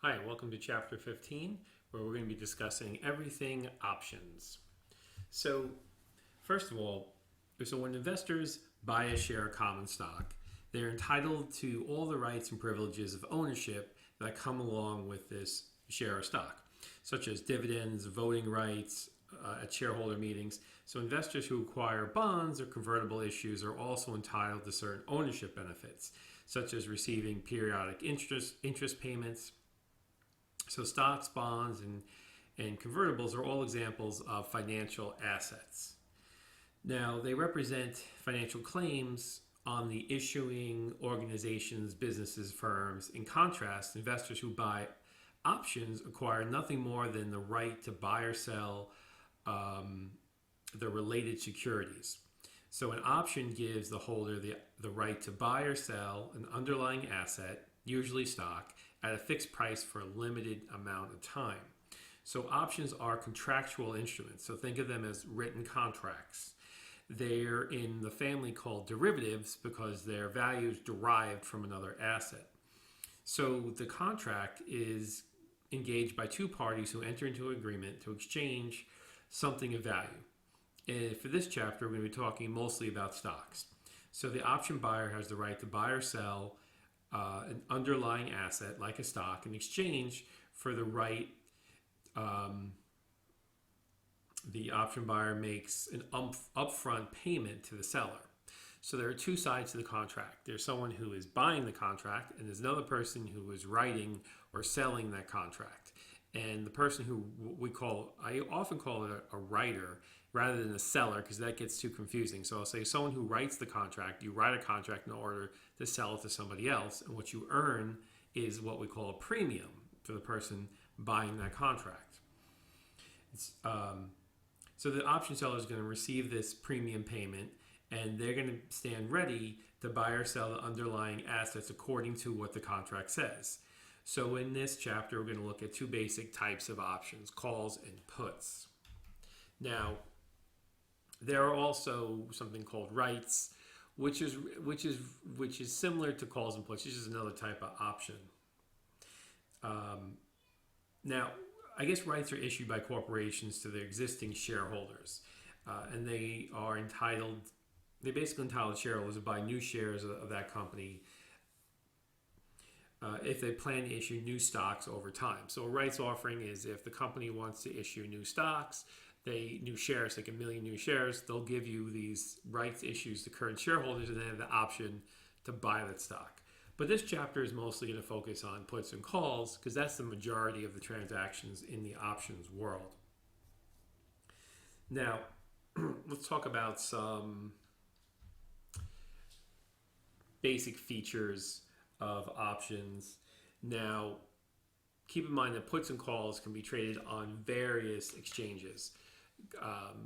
Hi, welcome to Chapter 15, where we're going to be discussing everything options. So, first of all, when investors buy a share of common stock, they're entitled to all the rights and privileges of ownership that come along with this share of stock, such as dividends, voting rights at shareholder meetings. So, investors who acquire bonds or convertible issues are also entitled to certain ownership benefits, such as receiving periodic interest payments. So stocks, bonds, and convertibles are all examples of financial assets. Now, they represent financial claims on the issuing organizations, businesses, firms. In contrast, investors who buy options acquire nothing more than the right to buy or sell the related securities. So, an option gives the holder the right to buy or sell an underlying asset, usually stock, at a fixed price for a limited amount of time. So options are contractual instruments. So think of them as written contracts. They're in the family called derivatives because their value is derived from another asset. So the contract is engaged by two parties who enter into an agreement to exchange something of value. And for this chapter, we're going to be talking mostly about stocks. So the option buyer has the right to buy or sell an underlying asset like a stock in exchange for the right. The option buyer makes an upfront payment to the seller. So there are two sides to the contract. There's someone who is buying the contract, and there's another person who is writing or selling that contract. And the person who I often call it a writer rather than a seller because that gets too confusing. So I'll say someone who writes the contract, you write a contract in order to sell it to somebody else, and what you earn is what we call a premium for the person buying that contract. So the option seller is going to receive this premium payment, and they're going to stand ready to buy or sell the underlying assets according to what the contract says. So in this chapter, we're going to look at two basic types of options, calls and puts. Now, there are also something called rights, which is similar to calls and puts. This is another type of option. Now, I guess rights are issued by corporations to their existing shareholders, and they basically entitled shareholders to buy new shares of that company if they plan to issue new stocks over time. So a rights offering is if the company wants to issue new stocks, new shares, like 1 million new shares, they'll give you these rights issues to current shareholders, and they have the option to buy that stock. But this chapter is mostly going to focus on puts and calls because that's the majority of the transactions in the options world. Now, let's talk about some basic features of options. Now, keep in mind that puts and calls can be traded on various exchanges.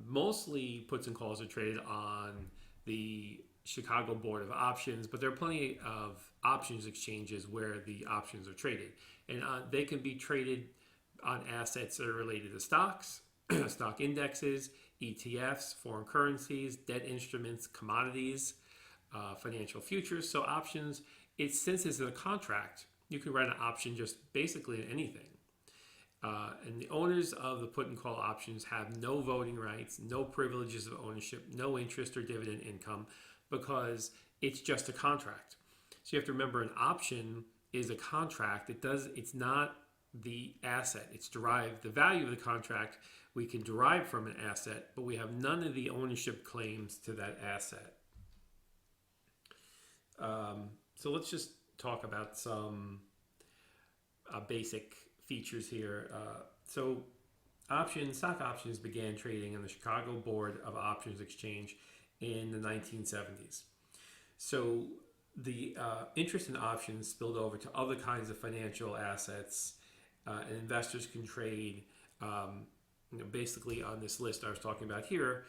Mostly puts and calls are traded on the Chicago Board of Options, but there are plenty of options exchanges where the options are traded. And they can be traded on assets that are related to stocks, stock indexes, ETFs, foreign currencies, debt instruments, commodities, financial futures. So options, since it's a contract, you can write an option just basically in anything. And the owners of the put and call options have no voting rights, no privileges of ownership, no interest or dividend income because it's just a contract. So you have to remember an option is a contract. It's not the asset. It's derived. The value of the contract we can derive from an asset, but we have none of the ownership claims to that asset. So let's just talk about some basic features here. So stock options began trading on the Chicago Board of Options Exchange in the 1970s. So the interest in options spilled over to other kinds of financial assets, and investors can trade basically on this list I was talking about here.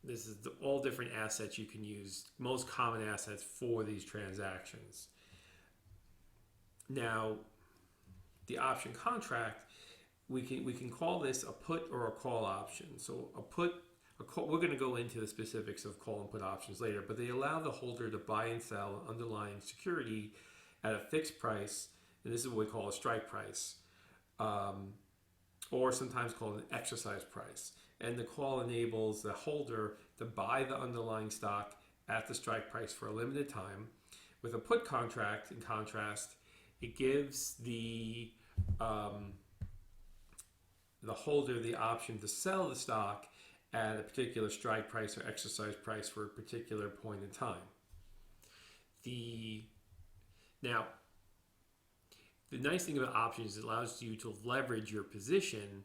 This is all different assets you can use, most common assets for these transactions. Now, the option contract, we can call this a put or a call option. So we're going to go into the specifics of call and put options later, but they allow the holder to buy and sell an underlying security at a fixed price and this is what we call a strike price, or sometimes called an exercise price. And the call enables the holder to buy the underlying stock at the strike price for a limited time. With a put contract, in contrast, it gives the holder the option to sell the stock at a particular strike price or exercise price for a particular point in time. Now, the nice thing about options is it allows you to leverage your position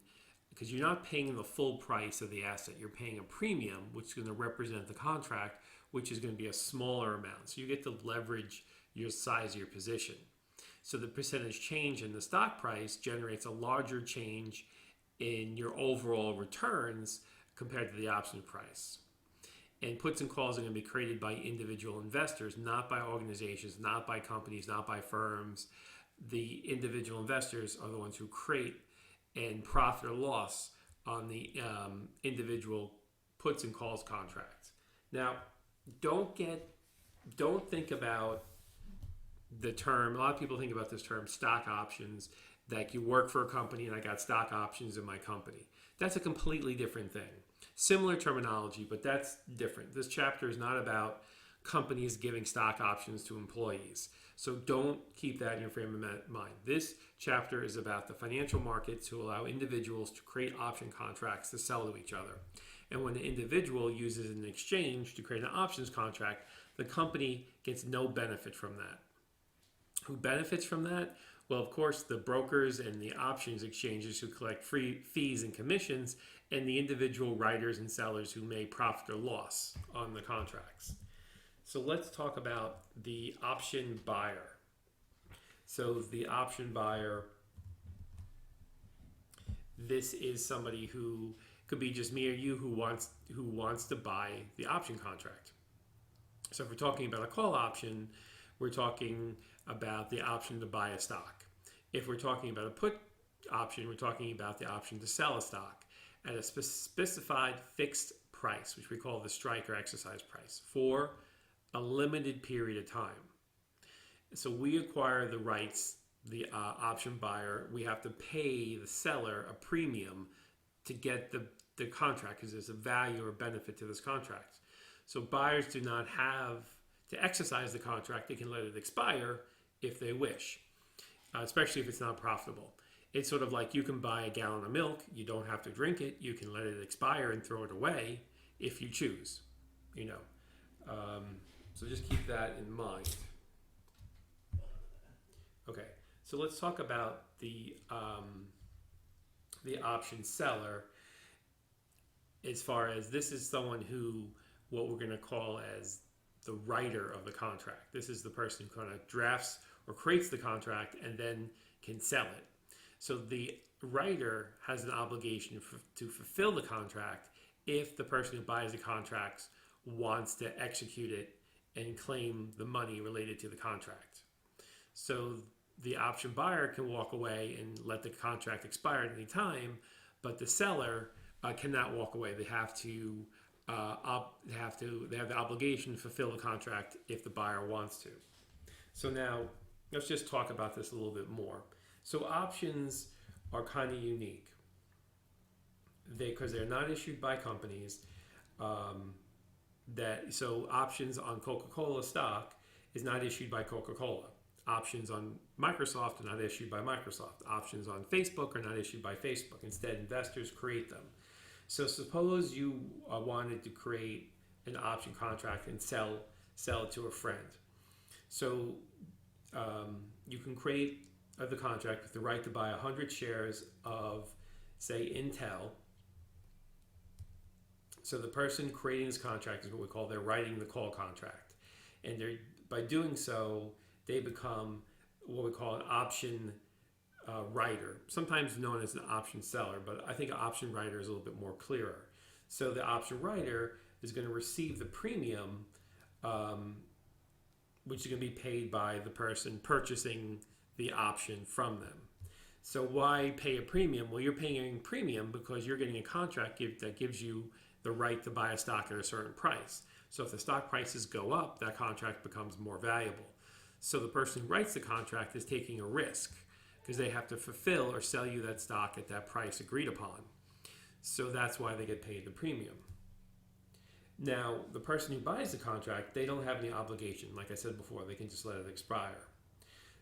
because you're not paying the full price of the asset. You're paying a premium, which is going to represent the contract, which is going to be a smaller amount. So you get to leverage your size of your position. So the percentage change in the stock price generates a larger change in your overall returns compared to the option price. And puts and calls are going to be created by individual investors, not by organizations, not by companies, not by firms. The individual investors are the ones who create and profit or loss on the individual puts and calls contracts. Now, don't think about the term. A lot of people think about this term stock options, like you work for a company and I got stock options in my company. That's a completely different thing. Similar terminology, but that's different. This chapter is not about companies giving stock options to employees. So don't keep that in your frame of mind. This chapter is about the financial markets who allow individuals to create option contracts to sell to each other. And when an individual uses an exchange to create an options contract, the company gets no benefit from that. Who benefits from that? Well, of course, the brokers and the options exchanges who collect free fees and commissions, and the individual writers and sellers who may profit or loss on the contracts. So let's talk about the option buyer. So the option buyer, this is somebody who could be just me or you who wants to buy the option contract. So if we're talking about a call option, we're talking about the option to buy a stock. If we're talking about a put option, we're talking about the option to sell a stock at a specified fixed price, which we call the strike or exercise price, for a limited period of time. So we acquire the rights, the option buyer, we have to pay the seller a premium to get the contract because there's a value or benefit to this contract. So buyers do not have to exercise the contract. They can let it expire if they wish, especially if it's not profitable. It's sort of like you can buy a gallon of milk. You don't have to drink it. You can let it expire and throw it away if you choose, So just keep that in mind. Okay, so let's talk about the option seller. As far as this is someone who, what we're going to call as the writer of the contract. This is the person who kind of drafts or creates the contract and then can sell it. So the writer has an obligation to fulfill the contract if the person who buys the contract wants to execute it and claim the money related to the contract. So the option buyer can walk away and let the contract expire at any time, but the seller cannot walk away. They have the obligation to fulfill the contract if the buyer wants to. So now let's just talk about this a little bit more. So options are kind of unique because they're not issued by companies. So options on Coca-Cola stock is not issued by Coca-Cola. Options on Microsoft are not issued by Microsoft. Options on Facebook are not issued by Facebook. Instead, investors create them. So suppose you wanted to create an option contract and sell it to a friend. So you can create the contract with the right to buy 100 shares of, say, Intel. So the person creating this contract is what we call, they're writing the call contract. And by doing so, they become what we call an option writer, sometimes known as an option seller, but I think an option writer is a little bit more clearer. So the option writer is going to receive the premium, which is going to be paid by the person purchasing the option from them. So why pay a premium? Well, you're paying a premium because you're getting a contract that gives you the right to buy a stock at a certain price. So if the stock prices go up, that contract becomes more valuable. So the person who writes the contract is taking a risk because they have to fulfill or sell you that stock at that price agreed upon. So that's why they get paid the premium. Now, the person who buys the contract, they don't have any obligation. Like I said before, they can just let it expire.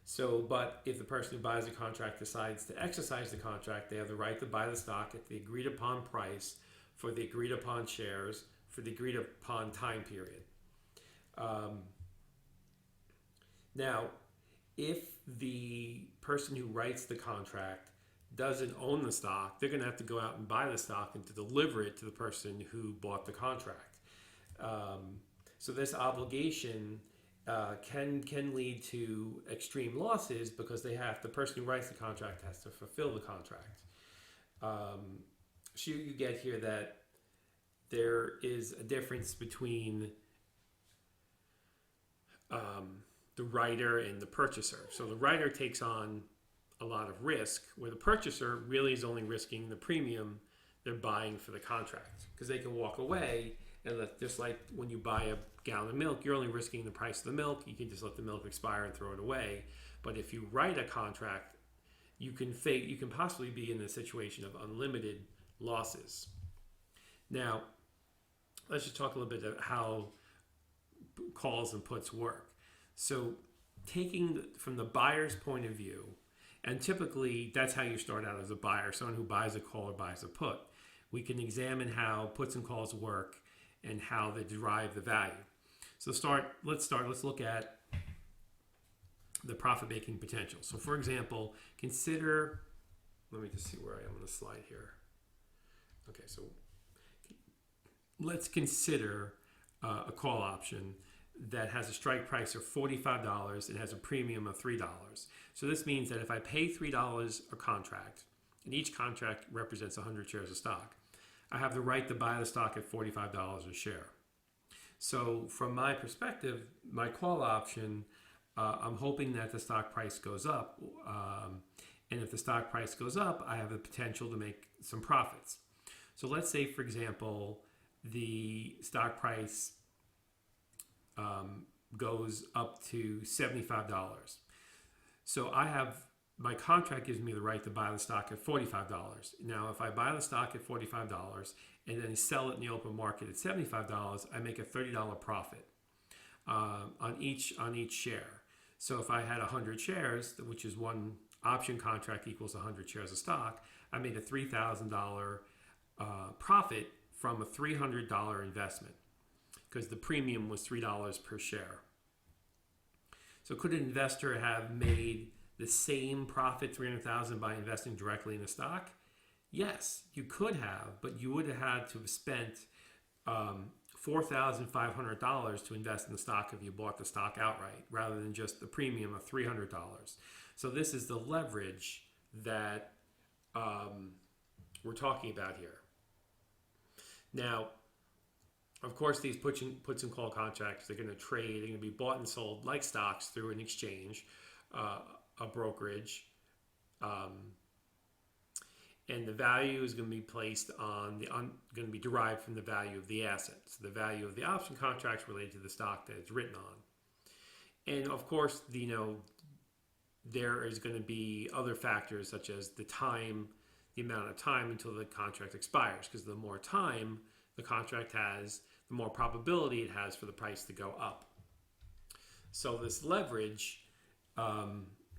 So, but if the person who buys the contract decides to exercise the contract, they have the right to buy the stock at the agreed upon price for the agreed upon shares for the agreed upon time period. Now, if the person who writes the contract doesn't own the stock, they're going to have to go out and buy the stock and to deliver it to the person who bought the contract. So this obligation can lead to extreme losses because the person who writes the contract has to fulfill the contract. So you get here that there is a difference between the writer and the purchaser. So the writer takes on a lot of risk, where the purchaser really is only risking the premium they're buying for the contract, because they can walk away and just like when you buy a gallon of milk, you're only risking the price of the milk. You can just let the milk expire and throw it away. But if you write a contract, you can possibly be in a situation of unlimited losses. Now, let's just talk a little bit about how calls and puts work. So taking from the buyer's point of view, and typically that's how you start out as a buyer, someone who buys a call or buys a put. We can examine how puts and calls work and how they derive the value. So let's look at the profit-making potential. So for example, let me just see where I am on the slide here. Okay, so let's consider a call option that has a strike price of $45 and has a premium of $3. So this means that if I pay $3 a contract, and each contract represents 100 shares of stock, I have the right to buy the stock at $45 a share. So from my perspective, my call option, I'm hoping that the stock price goes up. And if the stock price goes up, I have the potential to make some profits. So let's say, for example, the stock price goes up to $75. So my contract gives me the right to buy the stock at $45. Now, if I buy the stock at $45 and then sell it in the open market at $75, I make a $30 profit on each share. So if I had 100 shares, which is one option contract equals 100 shares of stock, I made a $3,000 profit from a $300 investment, because the premium was $3 per share. So could an investor have made the same profit, $300,000, by investing directly in the stock? Yes, you could have, but you would have had to have spent $4,500 to invest in the stock if you bought the stock outright, rather than just the premium of $300. So this is the leverage that we're talking about here. Now, of course, these puts and call contracts, they're going to trade, they're going to be bought and sold like stocks through an exchange, a brokerage, and the value is going to be placed going to be derived from the value of the asset. So the value of the option contracts related to the stock that it's written on. And of course, there is going to be other factors such as the amount of time until the contract expires, because the more time the contract has, the more probability it has for the price to go up. So this leverage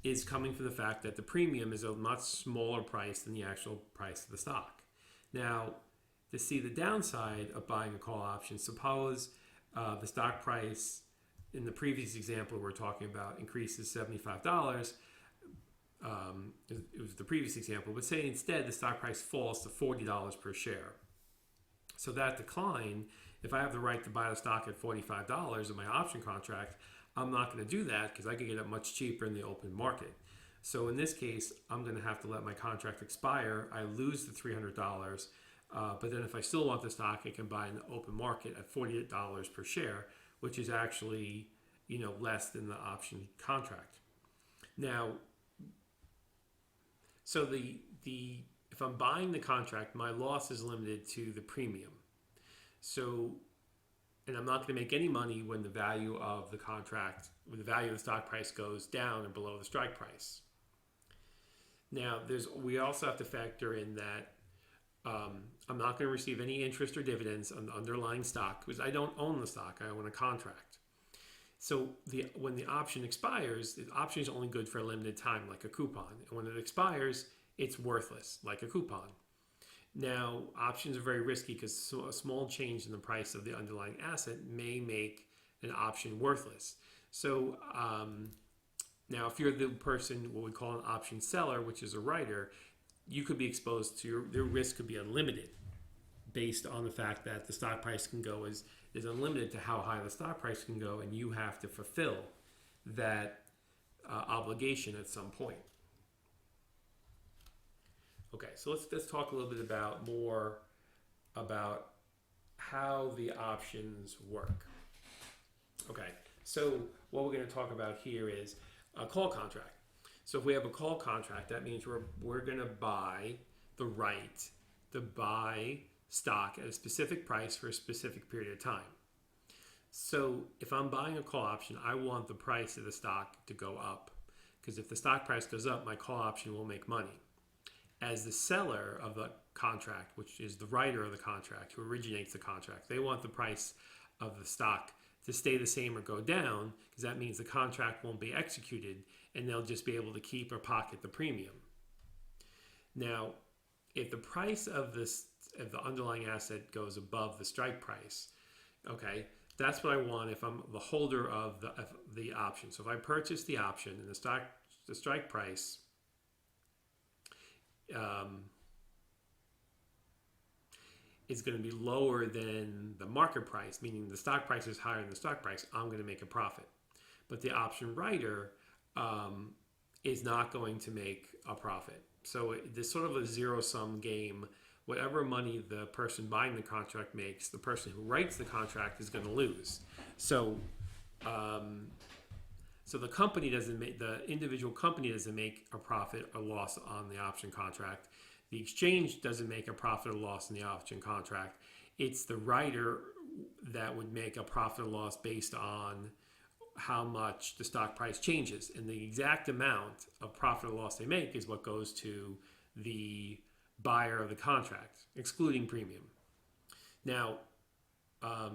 is coming from the fact that the premium is a much smaller price than the actual price of the stock. Now, to see the downside of buying a call option, suppose the stock price in the previous example we're talking about increases $75. It was the previous example, but say instead the stock price falls to $40 per share. So that decline, if I have the right to buy the stock at $45 in my option contract, I'm not going to do that because I can get it much cheaper in the open market. So in this case, I'm going to have to let my contract expire. I lose the $300, but then if I still want the stock, I can buy in the open market at $48 per share, which is actually, less than the option contract. Now, so if I'm buying the contract, my loss is limited to the premium. So and I'm not going to make any money when the value of the contract, when the value of the stock price goes down or below the strike price. Now, we also have to factor in that I'm not going to receive any interest or dividends on the underlying stock because I don't own the stock. I own a contract. So when the option expires, the option is only good for a limited time, like a coupon. And when it expires, it's worthless, like a coupon. Now, options are very risky because a small change in the price of the underlying asset may make an option worthless. So now, if you're the person, what we call an option seller, which is a writer, you could be exposed to their risk could be unlimited based on the fact that the stock price can go is unlimited to how high the stock price can go, and you have to fulfill that obligation at some point. Okay, so let's talk a little bit more about how the options work. Okay, so what we're going to talk about here is a call contract. So if we have a call contract, that means we're going to buy the right to buy stock at a specific price for a specific period of time. So if I'm buying a call option, I want the price of the stock to go up, because if the stock price goes up, my call option will make money. As the seller of the contract, which is the writer of the contract who originates the contract, they want the price of the stock to stay the same or go down, because that means the contract won't be executed and they'll just be able to keep or pocket the premium. Now, if the price of the underlying asset goes above the strike price, okay, that's what I want if I'm the holder of the option. So if I purchase the option and the strike price is going to be lower than the market price, meaning the stock price is higher than the stock price, I'm going to make a profit. But the option writer is not going to make a profit. So this sort of a zero-sum game. Whatever money the person buying the contract makes, the person who writes the contract is going to lose. So the company doesn't make, the individual company doesn't make a profit or loss on the option contract. The exchange doesn't make a profit or loss in the option contract. It's the writer that would make a profit or loss based on how much the stock price changes. And the exact amount of profit or loss they make is what goes to the buyer of the contract, excluding premium. Now, the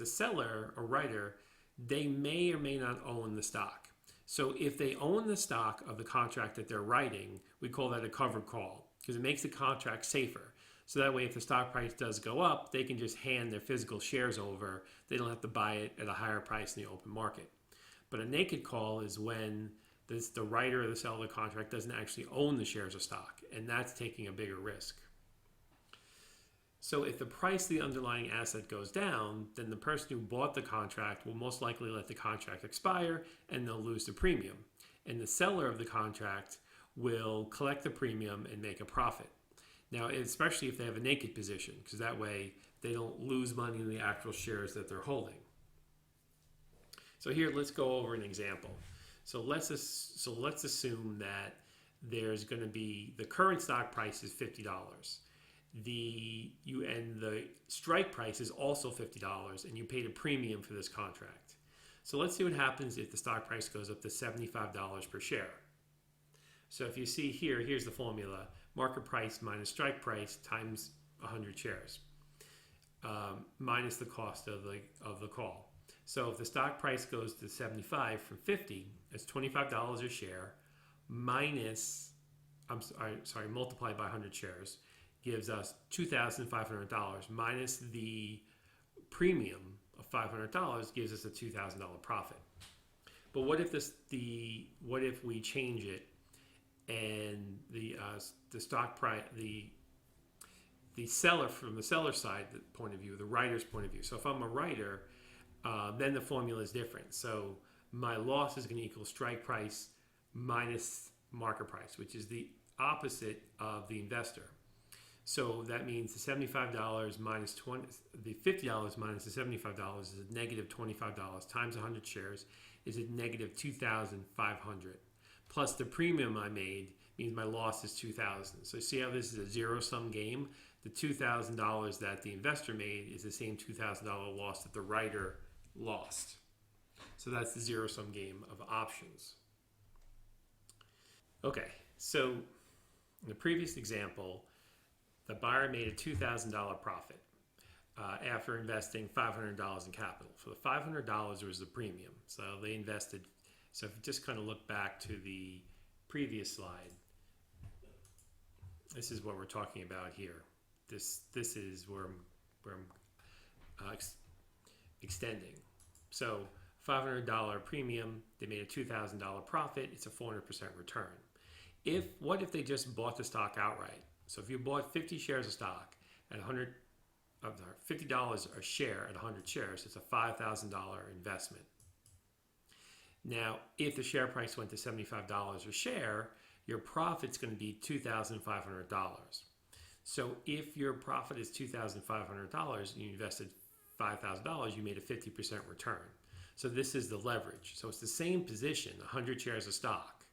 seller or writer, they may or may not own the stock. So if they own the stock of the contract that they're writing, we call that a covered call, because it makes the contract safer. So that way, if the stock price does go up, they can just hand their physical shares over. They don't have to buy it at a higher price in the open market. But a naked call is when the writer or the seller of the contract doesn't actually own the shares of stock, and that's taking a bigger risk. So if the price of the underlying asset goes down, then the person who bought the contract will most likely let the contract expire and they'll lose the premium. And the seller of the contract will collect the premium and make a profit. Now, especially if they have a naked position, because that way they don't lose money in the actual shares that they're holding. So here, let's go over an example. So let's assume that there's going to be, the current stock price is $50. The strike price is also $50, and you paid a premium for this contract. So let's see what happens if the stock price goes up to $75 per share. So if you see here, here's the formula: market price minus strike price times 100 shares, minus the cost of the call. So if the stock price goes to 75 from 50, it's $25 a share minus, multiplied by 100 shares, gives us $2,500 minus the premium of $500 gives us a $2,000 profit. But what if we change it and the stock price, the seller, from the seller side point of view, the writer's point of view. So if I'm a writer, then the formula is different. So my loss is going to equal strike price minus market price, which is the opposite of the investor. So that means the $75 minus the $50 minus the $75 is a negative $25 times 100 shares is a negative $2,500. Plus the premium I made means my loss is $2,000. So see how this is a zero-sum game? the $2,000 that the investor made is the same $2,000 loss that the writer lost. So that's the zero-sum game of options. Okay, so in the previous example, the buyer made a $2,000 profit after investing $500 in capital. So the $500 was the premium. So they invested. So if you just kind of look back to the previous slide, this is what we're talking about here. This is where I'm extending. So $500 premium, they made a $2,000 profit. It's a 400% return. What if they just bought the stock outright? So if you bought 50 shares of stock at $50 a share at 100 shares, it's a $5,000 investment. Now, if the share price went to $75 a share, your profit's going to be $2,500. So if your profit is $2,500 and you invested $5,000, you made a 50% return. So this is the leverage. So it's the same position, 100 shares of stock.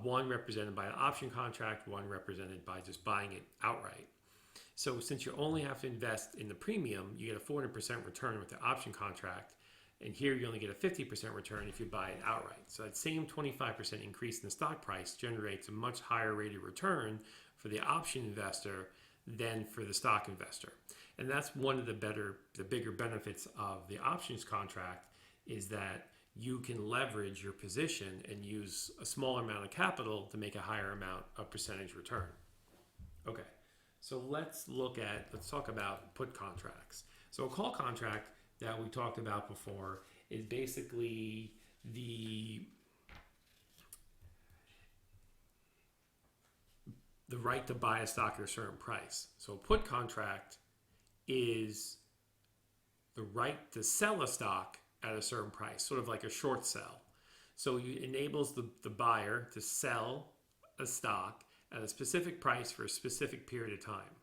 One represented by an option contract, one represented by just buying it outright. So since you only have to invest in the premium, you get a 400% return with the option contract, and here you only get a 50% return if you buy it outright. So that same 25% increase in the stock price generates a much higher rate of return for the option investor than for the stock investor. And that's one of the bigger benefits of the options contract, is that you can leverage your position and use a smaller amount of capital to make a higher amount of percentage return. Okay, so let's talk about put contracts. So a call contract that we talked about before is basically the right to buy a stock at a certain price. So a put contract is the right to sell a stock at a certain price, sort of like a short sell. So it enables the buyer to sell a stock at a specific price for a specific period of time.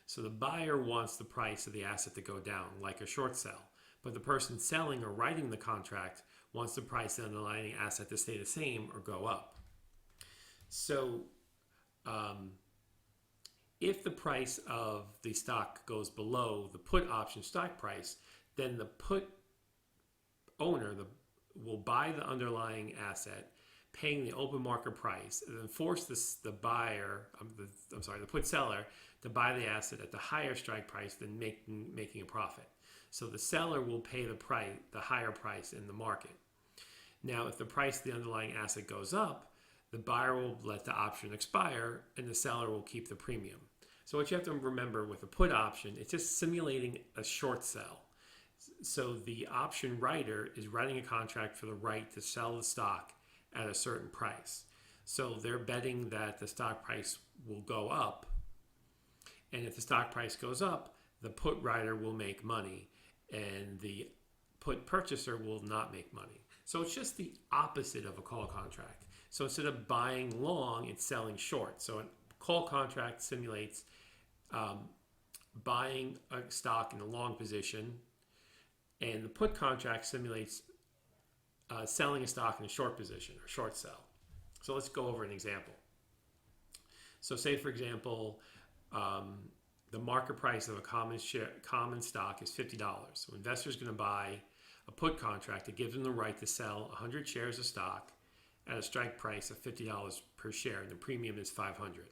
So the buyer wants the price of the asset to go down, like a short sell. But the person selling or writing the contract wants the price of the underlying asset to stay the same or go up. So if the price of the stock goes below the put option stock price, then the put owner will buy the underlying asset, paying the open market price, and then force the put seller to buy the asset at the higher strike price than making a profit. So the seller will pay the higher price in the market. Now, if the price of the underlying asset goes up, the buyer will let the option expire and the seller will keep the premium. So what you have to remember with a put option, it's just simulating a short sell. So the option writer is writing a contract for the right to sell the stock at a certain price. So they're betting that the stock price will go up. And if the stock price goes up, the put writer will make money and the put purchaser will not make money. So it's just the opposite of a call contract. So instead of buying long, it's selling short. So a call contract simulates buying a stock in a long position, and the put contract simulates selling a stock in a short position or short sell. So let's go over an example. So say, for example, the market price of a common stock is $50. So investors going to buy a put contract that gives them the right to sell 100 shares of stock at a strike price of $50 per share, and the premium is $500.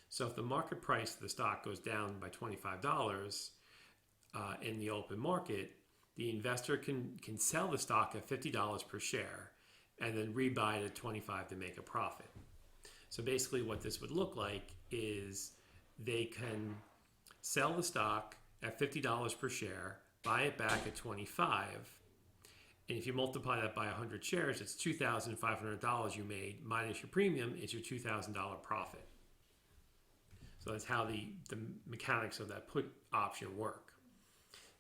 So if the market price of the stock goes down by $25 in the open market, the investor can sell the stock at $50 per share and then rebuy it at $25 to make a profit. So basically what this would look like is they can sell the stock at $50 per share, buy it back at $25, and if you multiply that by 100 shares, it's $2,500 you made minus your premium is your $2,000 profit. So that's how the mechanics of that put option work.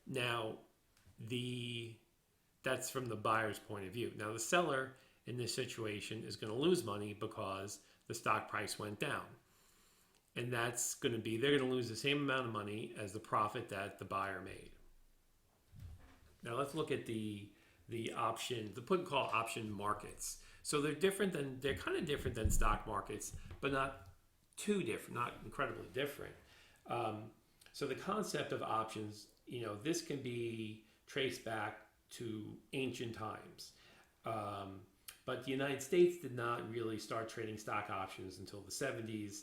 Now, that's from the buyer's point of view. Now, the seller in this situation is going to lose money because the stock price went down. And they're going to lose the same amount of money as the profit that the buyer made. Now, let's look at the put and call option markets. So they're kind of different than stock markets, but not too different, not incredibly different. So the concept of options, this can be traced back to ancient times. But the United States did not really start trading stock options until the 70s.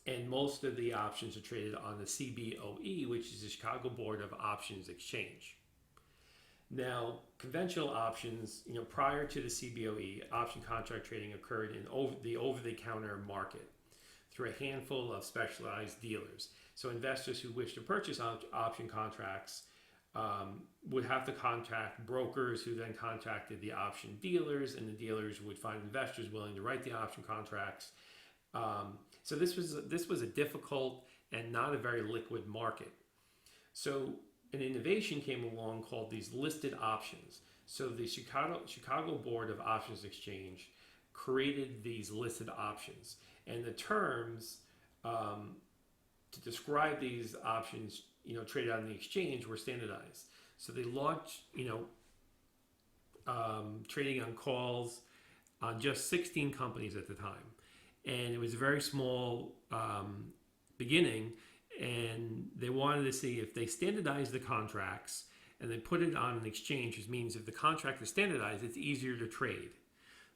And most of the options are traded on the CBOE, which is the Chicago Board of Options Exchange. Now, conventional options, prior to the CBOE, option contract trading occurred in the over-the-counter market through a handful of specialized dealers. So investors who wish to purchase option contracts would have to contact brokers who then contacted the option dealers, and the dealers would find investors willing to write the option contracts. So this was a difficult and not a very liquid market. So an innovation came along called these listed options. So the Chicago Board of Options Exchange created these listed options, and the terms to describe these options, traded on the exchange were standardized. So they launched, trading on calls on just 16 companies at the time. And it was a very small beginning, and they wanted to see if they standardized the contracts and they put it on an exchange, which means if the contract is standardized, it's easier to trade.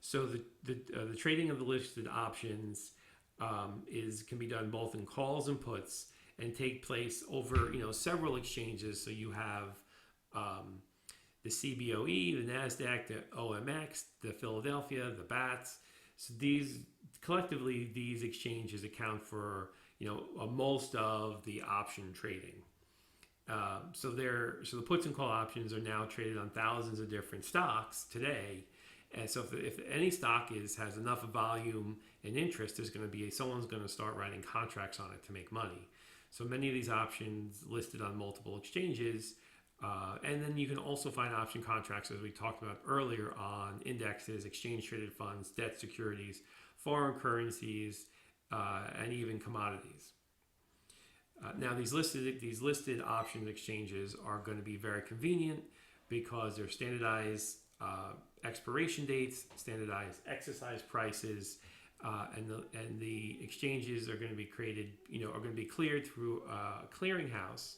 So the trading of the listed options can be done both in calls and puts, and take place over several exchanges. So you have the CBOE, the NASDAQ, the OMX, the Philadelphia, the BATS. So collectively these exchanges account for most of the option trading. So the puts and call options are now traded on thousands of different stocks today. And so if any stock has enough volume and interest, someone's going to start writing contracts on it to make money. So many of these options listed on multiple exchanges, and then you can also find option contracts, as we talked about earlier, on indexes, exchange-traded funds, debt securities, foreign currencies, and even commodities. Now, these listed option exchanges are going to be very convenient because they're standardized expiration dates, standardized exercise prices, and the exchanges are going to be cleared through a clearinghouse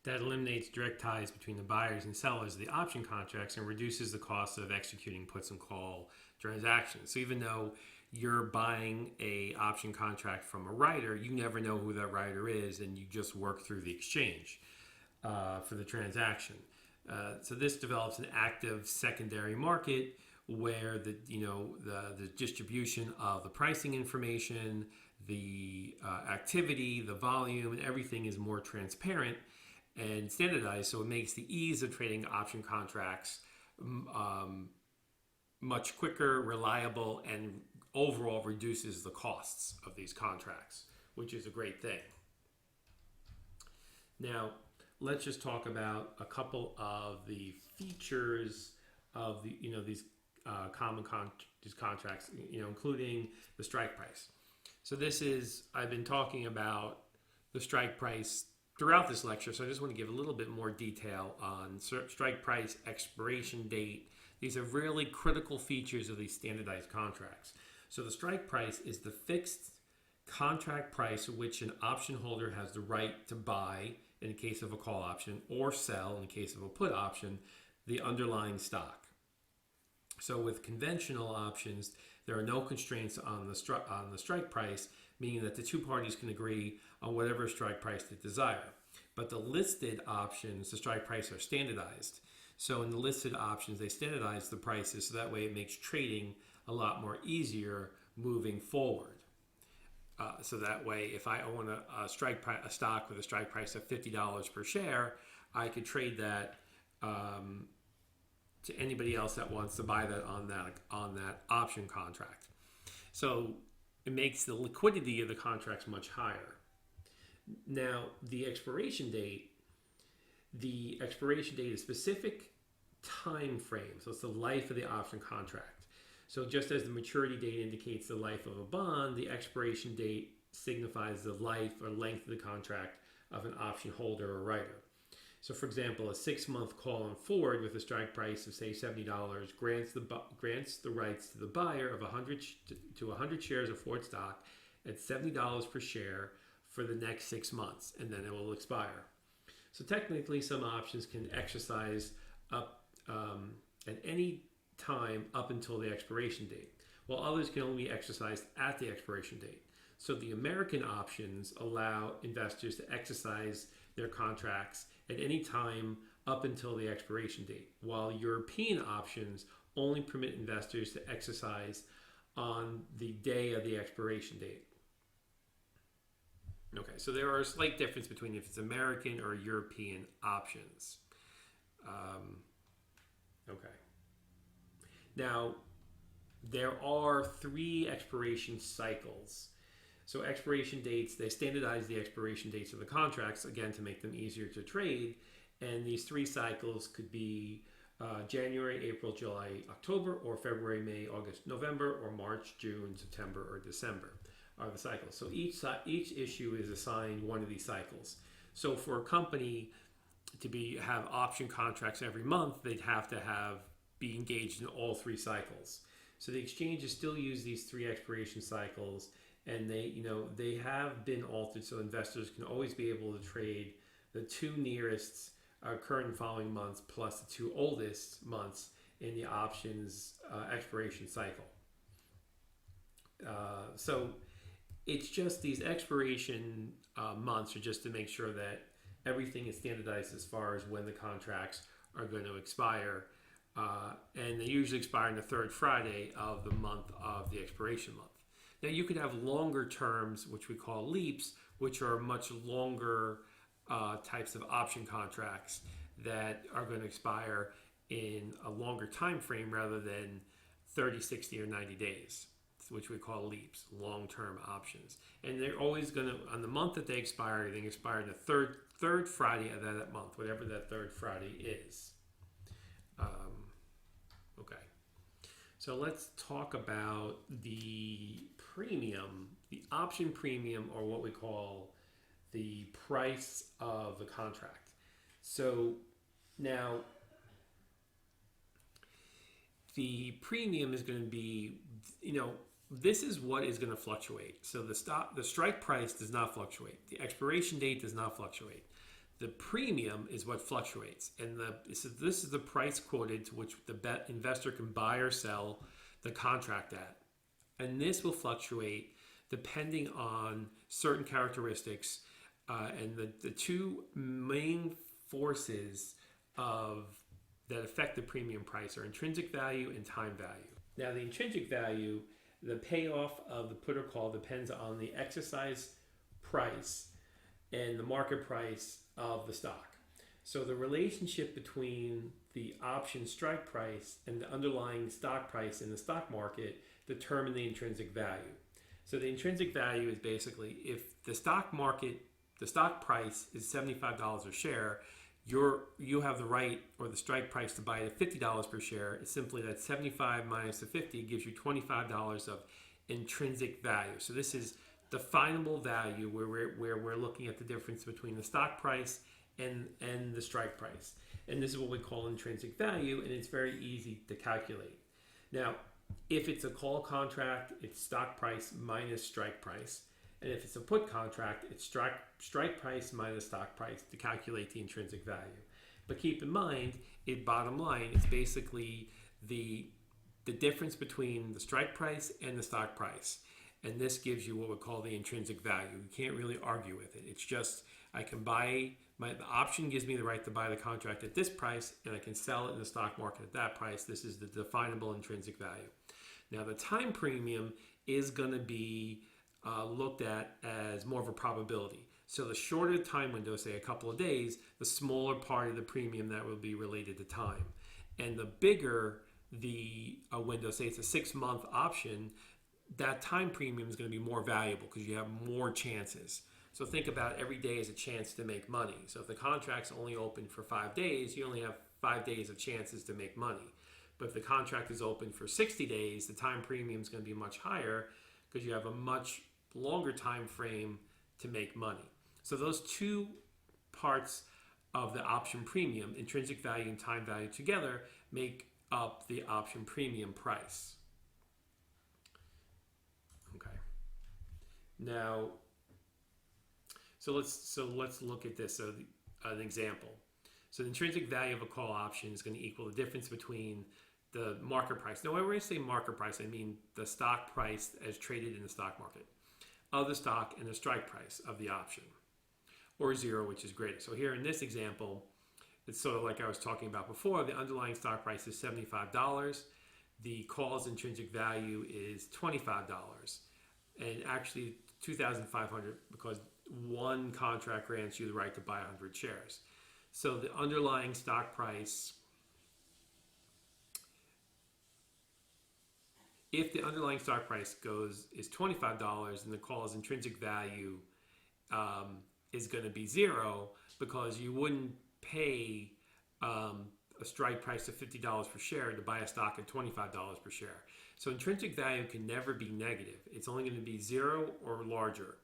that eliminates direct ties between the buyers and sellers of the option contracts and reduces the cost of executing puts and call transactions. So even though you're buying a option contract from a writer, you never know who that writer is, and you just work through the exchange for the transaction. So this develops an active secondary market where the distribution of the pricing information, the activity, the volume, and everything is more transparent and standardized. So it makes the ease of trading option contracts much quicker, reliable, and overall reduces the costs of these contracts, which is a great thing. Now, let's just talk about a couple of the features of these these contracts, including the strike price. So I've been talking about the strike price throughout this lecture, so I just want to give a little bit more detail on strike price, expiration date. These are really critical features of these standardized contracts. So the strike price is the fixed contract price at which an option holder has the right to buy, in the case of a call option, or sell, in the case of a put option, the underlying stock. So with conventional options, there are no constraints on the strike price, meaning that the two parties can agree on whatever strike price they desire. But the listed options, the strike price are standardized. So in the listed options, they standardize the prices, so that way it makes trading a lot more easier moving forward. So that way, if I own a stock with a strike price of $50 per share, I could trade that to anybody else that wants to buy that on that option contract. So it makes the liquidity of the contracts much higher. Now, the expiration date is specific time frame. So it's the life of the option contract. So just as the maturity date indicates the life of a bond, the expiration date signifies the life or length of the contract of an option holder or writer. So for example, a 6-month call on Ford with a strike price of say $70 grants the rights to the buyer of 100 shares of Ford stock at $70 per share for the next 6 months, and then it will expire. So technically, some options can exercise up at any time up until the expiration date, while others can only be exercised at the expiration date. So the American options allow investors to exercise their contracts at any time up until the expiration date, while European options only permit investors to exercise on the day of the expiration date. Okay, so there are a slight difference between if it's American or European options. Okay. Now, there are 3 expiration cycles. So expiration dates, they standardize the expiration dates of the contracts, again, to make them easier to trade. And these 3 cycles could be January, April, July, October, or February, May, August, November, or March, June, September, or December are the cycles. So each issue is assigned one of these cycles. So for a company to have option contracts every month, they'd have to be engaged in all 3 cycles. So the exchanges still use these 3 expiration cycles, and they have been altered so investors can always be able to trade the 2 nearest current and following months plus the 2 oldest months in the options expiration cycle. So it's just these expiration months are just to make sure that everything is standardized as far as when the contracts are going to expire. And they usually expire on the 3rd Friday of the month of the expiration month. Now you could have longer terms, which we call leaps, which are much longer types of option contracts that are going to expire in a longer time frame rather than 30, 60, or 90 days, which we call leaps, long-term options. And they're always going to, on the month that they expire, they expire the third Friday of that month, whatever that 3rd Friday is. Okay. So let's talk about the premium, the option premium, or what we call the price of the contract. So now the premium is going to be, this is what is going to fluctuate. So the strike price does not fluctuate. The expiration date does not fluctuate. The premium is what fluctuates. And this is the price quoted to which the investor can buy or sell the contract at. And this will fluctuate depending on certain characteristics. And the 2 main forces that affect the premium price are intrinsic value and time value. Now, the intrinsic value, the payoff of the put or call depends on the exercise price and the market price of the stock. So the relationship between the option strike price and the underlying stock price in the stock market determine the intrinsic value. So the intrinsic value is basically if the stock price is $75 a share, you have the right or the strike price to buy it at $50 per share. It's simply that 75 minus the 50 gives you $25 of intrinsic value. So this is definable value where we're looking at the difference between the stock price and the strike price. And this is what we call intrinsic value, and it's very easy to calculate. Now, if it's a call contract, it's stock price minus strike price. And if it's a put contract, it's strike price minus stock price to calculate the intrinsic value. But keep in mind, bottom line, it's basically the difference between the strike price and the stock price. And this gives you what we call the intrinsic value. You can't really argue with it. It's just I can buy, the option gives me the right to buy the contract at this price, and I can sell it in the stock market at that price. This is the definable intrinsic value. Now, the time premium is going to be looked at as more of a probability. So the shorter time window, say a couple of days, the smaller part of the premium that will be related to time. And the bigger the window, say it's a 6-month option, that time premium is going to be more valuable because you have more chances. So think about every day as a chance to make money. So if the contract's only open for 5 days, you only have 5 days of chances to make money. But if the contract is open for 60 days, the time premium is going to be much higher because you have a much longer time frame to make money. So those 2 parts of the option premium, intrinsic value and time value together, make up the option premium price. Okay. Now, let's look at this. So an example. So the intrinsic value of a call option is going to equal the difference between the market price. Now, when I say market price, I mean the stock price as traded in the stock market of the stock and the strike price of the option, or zero, which is greater. So here in this example, it's sort of like I was talking about before. The underlying stock price is $75. The call's intrinsic value is $25, and actually $2,500 because one contract grants you the right to buy 100 shares. So the underlying stock price, if the underlying stock price is $25, then the call's intrinsic value is going to be zero, because you wouldn't pay a strike price of $50 per share to buy a stock at $25 per share. So intrinsic value can never be negative. It's only going to be zero or larger.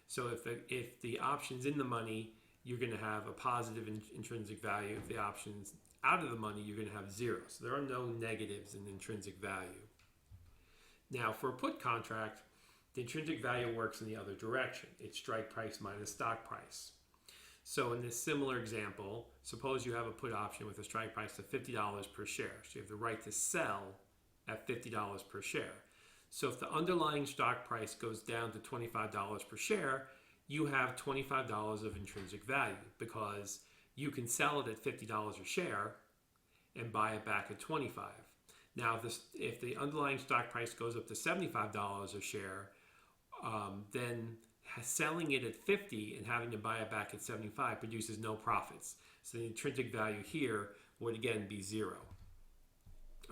So if the option's in the money, you're going to have a positive intrinsic value. If the option's out of the money, you're going to have zero. So there are no negatives in intrinsic value. Now, for a put contract, the intrinsic value works in the other direction. It's strike price minus stock price. So in this similar example, suppose you have a put option with a strike price of $50 per share. So you have the right to sell at $50 per share. So if the underlying stock price goes down to $25 per share, you have $25 of intrinsic value, because you can sell it at $50 a share and buy it back at $25. Now, if the underlying stock price goes up to $75 a share, then selling it at $50 and having to buy it back at $75 produces no profits. So the intrinsic value here would again be zero.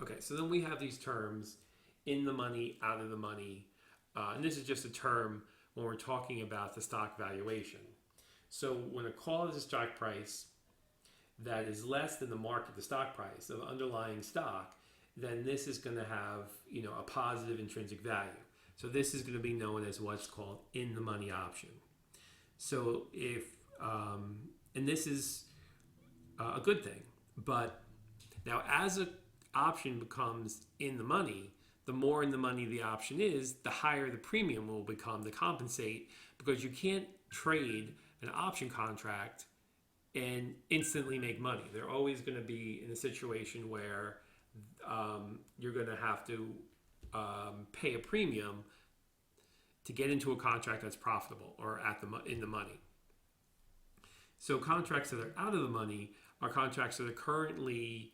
Okay, so then we have these terms: in the money, out of the money. And this is just a term when we're talking about the stock valuation. So when a call is a strike price that is less than the stock price of the underlying stock, then this is going to have, a positive intrinsic value. So this is going to be known as what's called in the money option. So and this is a good thing, but now as an option becomes in the money, the more in the money the option is, the higher the premium will become to compensate, because you can't trade an option contract and instantly make money. They're always going to be in a situation where you're going to have to pay a premium to get into a contract that's profitable or in the money. So contracts that are out of the money are contracts that are currently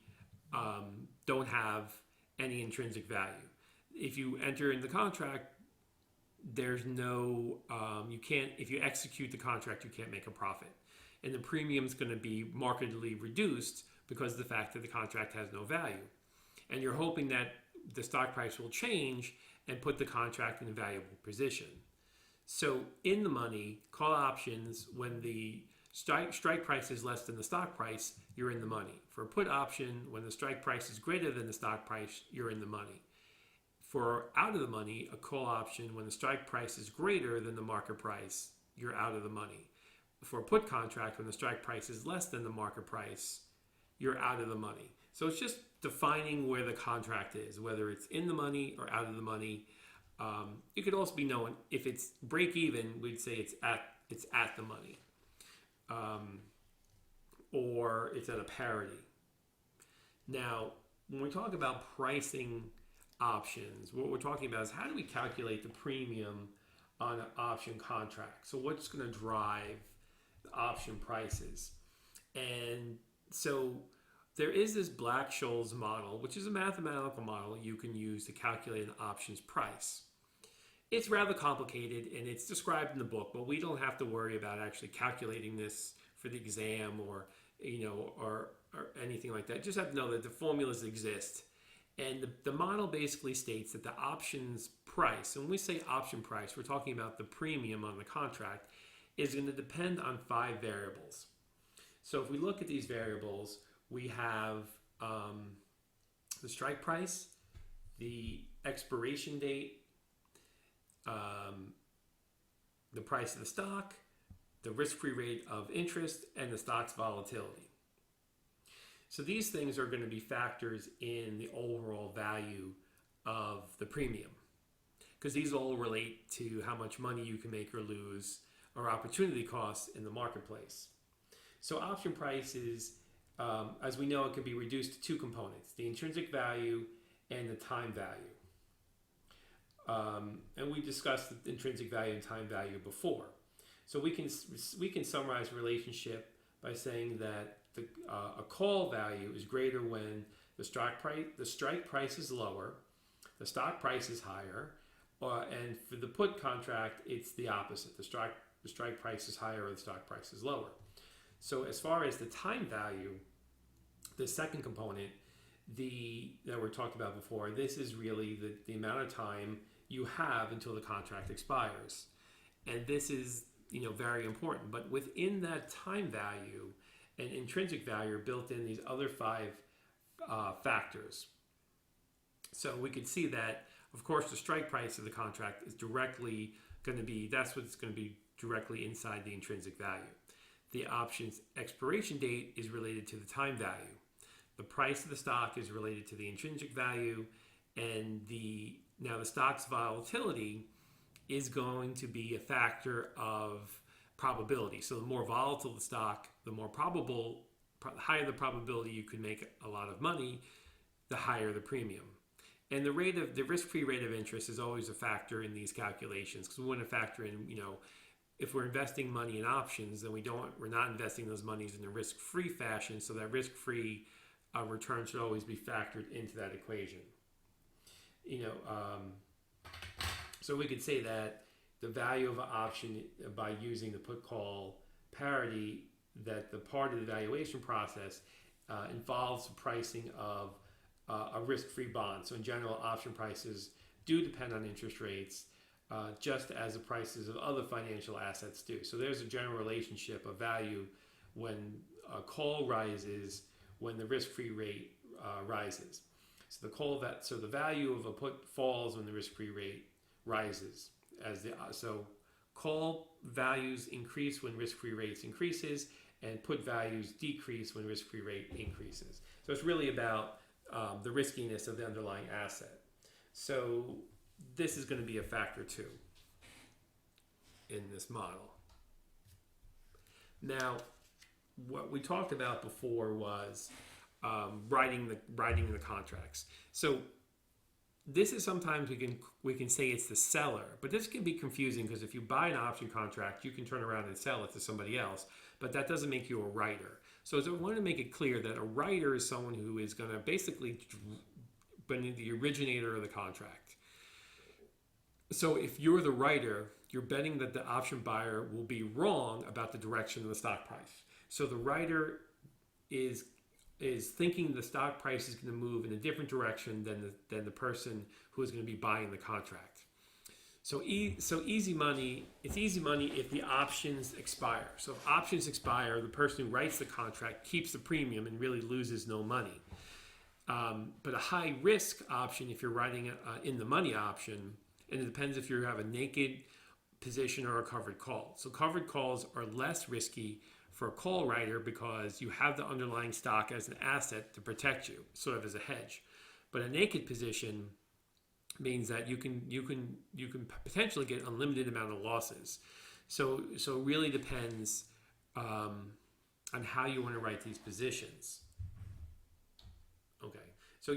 don't have any intrinsic value. If you enter in the contract, there's no, if you execute the contract, you can't make a profit. And the premium's going to be markedly reduced because of the fact that the contract has no value. And you're hoping that the stock price will change and put the contract in a valuable position. So in the money, call options, when the strike price is less than the stock price, you're in the money. For a put option, when the strike price is greater than the stock price, you're in the money. For out of the money, a call option, when the strike price is greater than the market price, you're out of the money. For a put contract, when the strike price is less than the market price, you're out of the money. So it's just defining where the contract is, whether it's in the money or out of the money. It could also be known, if it's break even, we'd say it's at the money, or it's at a parity. Now, when we talk about pricing options, what we're talking about is how do we calculate the premium on an option contract? So what's going to drive the option prices? And so there is this Black-Scholes model, which is a mathematical model you can use to calculate an options price. It's rather complicated, and it's described in the book, but we don't have to worry about actually calculating this for the exam or anything like that. Just have to know that the formulas exist. And the model basically states that the options price, and when we say option price, we're talking about the premium on the contract, is going to depend on 5 variables. So if we look at these variables, we have the strike price, the expiration date, the price of the stock, the risk-free rate of interest, and the stock's volatility. So these things are going to be factors in the overall value of the premium, because these all relate to how much money you can make or lose or opportunity costs in the marketplace. So option prices, as we know, it can be reduced to two components: the intrinsic value and the time value. And we discussed the intrinsic value and time value before. So we can summarize the relationship by saying that a call value is greater when the strike price is lower, the stock price is higher, and for the put contract, it's the opposite. The strike price is higher or the stock price is lower. So as far as the time value, the second component, that we talked about before, this is really the amount of time you have until the contract expires. And this is very important. But within that time value and intrinsic value are built in these other five factors. So we could see that, of course, the strike price of the contract is directly going to be, that's what's going to be directly inside the intrinsic value. The option's expiration date is related to the time value. The price of the stock is related to the intrinsic value, and now the stock's volatility is going to be a factor of probability. So the more volatile the stock, the higher the probability you can make a lot of money, the higher the premium. And the risk-free rate of interest is always a factor in these calculations, because we want to factor in, if we're investing money in options, then we're not investing those monies in a risk-free fashion, so that risk-free return should always be factored into that equation. So we could say that the value of an option, by using the put-call parity, that the part of the valuation process involves the pricing of a risk-free bond. So in general, option prices do depend on interest rates, just as the prices of other financial assets do. So there's a general relationship of value when a call rises, when the risk-free rate rises. So the value of a put falls when the risk-free rate rises. So call values increase when risk-free rates increases, and put values decrease when risk-free rate increases. So it's really about the riskiness of the underlying asset. So this is going to be a factor too in this model. Now, what we talked about before was writing the contracts. So this is sometimes we can say it's the seller, but this can be confusing, because if you buy an option contract, you can turn around and sell it to somebody else, but that doesn't make you a writer. So I want to make it clear that a writer is someone who is going to basically be the originator of the contract. So if you're the writer, you're betting that the option buyer will be wrong about the direction of the stock price. So the writer is thinking the stock price is going to move in a different direction than the person who is going to be buying the contract. So easy money. It's easy money if the options expire. So if options expire, the person who writes the contract keeps the premium and really loses no money. But a high risk option, if you're writing in the money option, and it depends if you have a naked position or a covered call. So covered calls are less risky for a call writer because you have the underlying stock as an asset to protect you, sort of as a hedge. But a naked position means that you can potentially get unlimited amount of losses. So it really depends on how you want to write these positions. Okay, so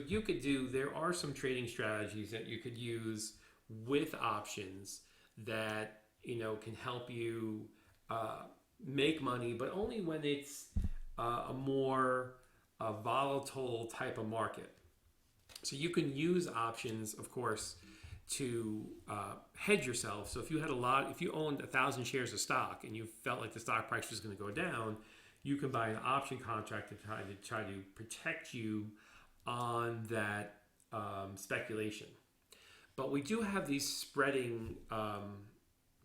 there are some trading strategies that you could use with options that can help you make money, but only when it's a more volatile type of market. So you can use options, of course, to hedge yourself. So if you owned 1,000 shares of stock and you felt like the stock price was going to go down, you can buy an option contract to try to protect you on that speculation. But we do have these spreading,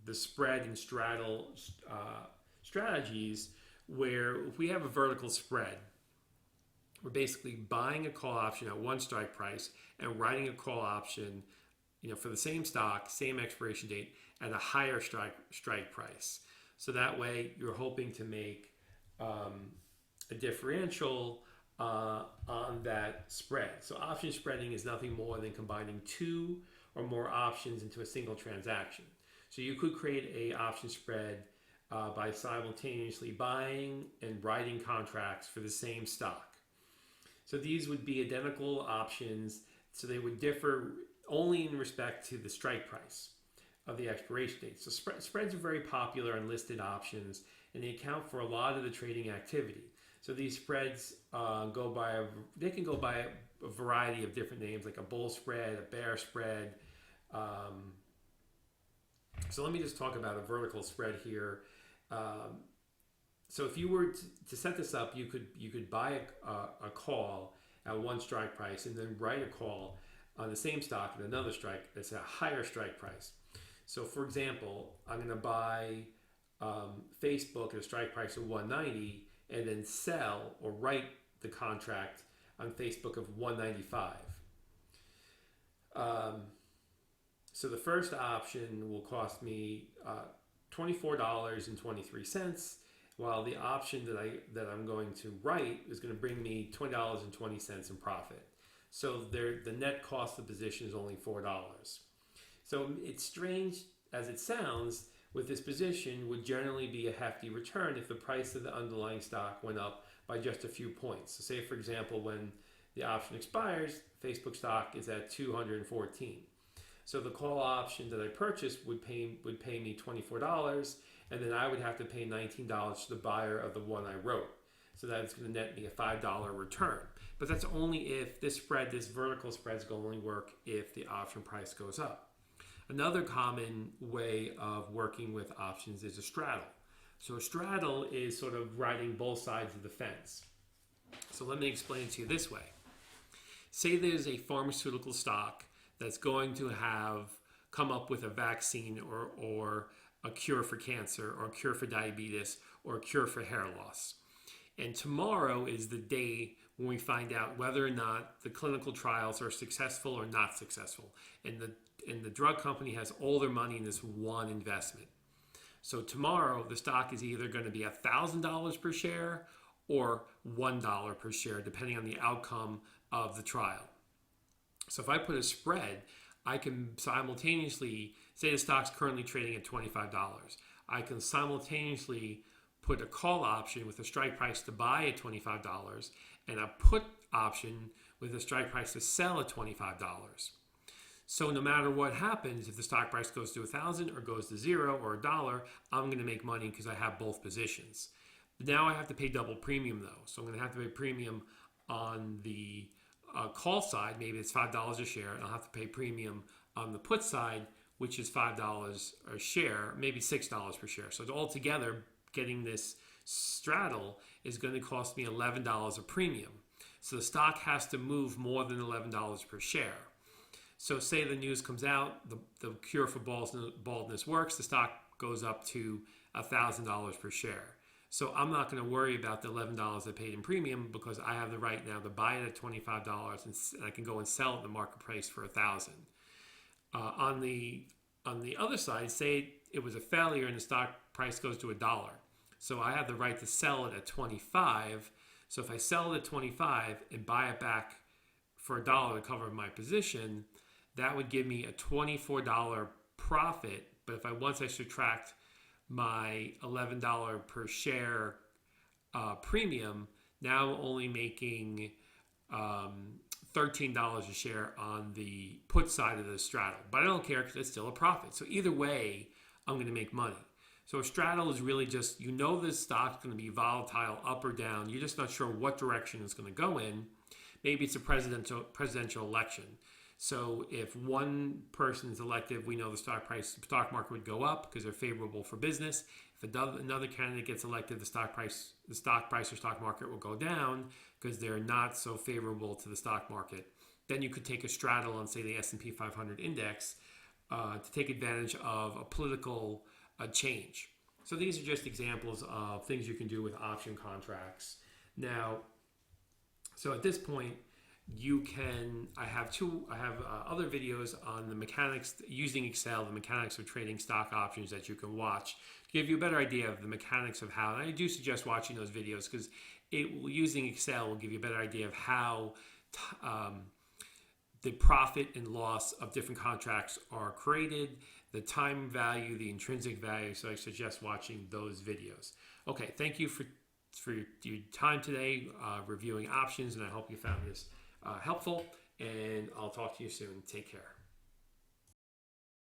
the spread and straddle strategies, where if we have a vertical spread, we're basically buying a call option at one strike price and writing a call option, for the same stock, same expiration date, at a higher strike price. So that way you're hoping to make a differential on that spread. So option spreading is nothing more than combining two or more options into a single transaction. So you could create a option spread by simultaneously buying and writing contracts for the same stock. So these would be identical options, so they would differ only in respect to the strike price of the expiration date. So spreads are very popular on listed options, and they account for a lot of the trading activity. So these spreads can go by a variety of different names, like a bull spread, a bear spread. So let me just talk about a vertical spread here. So if you were to set this up, you could buy a call at one strike price and then write a call on the same stock at another strike that's a higher strike price. So for example, I'm going to buy Facebook at a strike price of 190 and then sell or write the contract on Facebook of 195. So the first option will cost me $24.23, while the option that I'm going to write is going to bring me $20.20 in profit. So the net cost of the position is only $4. So it's strange as it sounds. With this position would generally be a hefty return if the price of the underlying stock went up by just a few points. So say for example, when the option expires, Facebook stock is at 214. So the call option that I purchased would pay me $24, and then I would have to pay $19 to the buyer of the one I wrote. So that's going to net me a $5 return. But that's only if this vertical spread is going to only work if the option price goes up. Another common way of working with options is a straddle. So a straddle is sort of riding both sides of the fence. So let me explain it to you this way. Say there's a pharmaceutical stock that's going to have come up with a vaccine or a cure for cancer or a cure for diabetes or a cure for hair loss. And tomorrow is the day when we find out whether or not the clinical trials are successful or not successful. And the drug company has all their money in this one investment. So tomorrow the stock is either going to be $1,000 per share or $1 per share, depending on the outcome of the trial. So if I put a spread, I can simultaneously, say the stock's currently trading at $25. I can simultaneously put a call option with a strike price to buy at $25 and a put option with a strike price to sell at $25. So no matter what happens, if the stock price goes to 1,000 or goes to 0 or $1, I'm going to make money because I have both positions. Now I have to pay double premium though. So I'm going to have to pay premium on the call side, maybe it's $5 a share, and I'll have to pay premium on the put side, which is $5 a share, maybe $6 per share. So altogether, getting this straddle is going to cost me $11 a premium. So the stock has to move more than $11 per share. So say the news comes out, the cure for baldness works, the stock goes up to $1,000 per share. So I'm not going to worry about the $11 I paid in premium because I have the right now to buy it at $25 and I can go and sell it in the market price for $1,000. On the other side, say it was a failure and the stock price goes to $1. So I have the right to sell it at $25. So if I sell it at $25 and buy it back for $1 to cover my position, that would give me a $24 profit. But once I subtract my $11 per share premium, now I'm only making $13 a share on the put side of the straddle. But I don't care because it's still a profit. So either way, I'm going to make money. So a straddle is really just, this stock's going to be volatile up or down. You're just not sure what direction it's going to go in. Maybe it's a presidential election. So if one person is elected, we know the stock market would go up because they're favorable for business. If another candidate gets elected, the stock price or stock market will go down because they're not so favorable to the stock market. Then you could take a straddle on, say, the S&P 500 index to take advantage of a political change. So these are just examples of things you can do with option contracts. Now, so at this point, I have other videos on the mechanics, using Excel, the mechanics of trading stock options that you can watch to give you a better idea of the mechanics of how, and I do suggest watching those videos because using Excel will give you a better idea of how the profit and loss of different contracts are created, the time value, the intrinsic value. So I suggest watching those videos. Okay, thank you for your time today reviewing options, and I hope you found this helpful, and I'll talk to you soon. Take care.